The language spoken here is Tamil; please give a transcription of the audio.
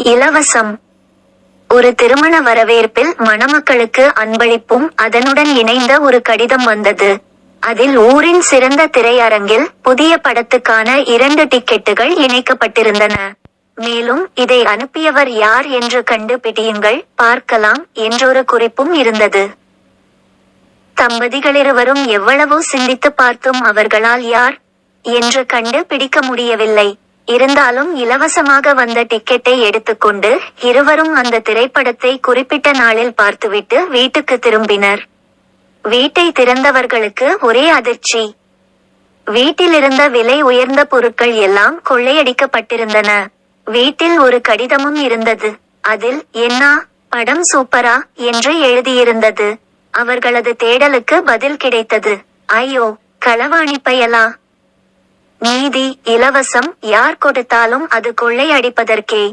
இலவசம். ஒரு திருமண வரவேற்பில் மணமக்களுக்கு அன்பளிப்பும் அதனுடன் இணைந்த ஒரு கடிதம் வந்தது. அதில் ஊரின் சிறந்த திரையரங்கில் புதிய படத்துக்கான 2 டிக்கெட்டுகள் இணைக்கப்பட்டிருந்தன. மேலும் இதை அனுப்பியவர் யார் என்று கண்டுபிடியுங்கள் பார்க்கலாம் என்றொரு குறிப்பும் இருந்தது. தம்பதிகளிருவரும் எவ்வளவோ சிந்தித்து பார்த்தும் அவர்களால் யார் என்று கண்டு பிடிக்க முடியவில்லை. இருந்தாலும் இலவசமாக வந்த டிக்கெட்டை எடுத்துக்கொண்டு இருவரும் அந்த திரைப்படத்தை குறிப்பிட்ட நாளில் பார்த்துவிட்டு வீட்டுக்கு திரும்பினர். வீட்டை திறந்தவர்களுக்கு ஒரே அதிர்ச்சி. வீட்டிலிருந்த விலை உயர்ந்த பொருட்கள் எல்லாம் கொள்ளையடிக்கப்பட்டிருந்தன. வீட்டில் ஒரு கடிதமும் இருந்தது. அதில் "என்னா படம் சூப்பரா" என்று எழுதியிருந்தது. அவர்களது தேடலுக்கு பதில் கிடைத்தது. ஐயோ, களவாணி பயலா! நீதி, இலவசம் யார் கொடுத்தாலும் அது கொள்ளையடிப்பதற்கே.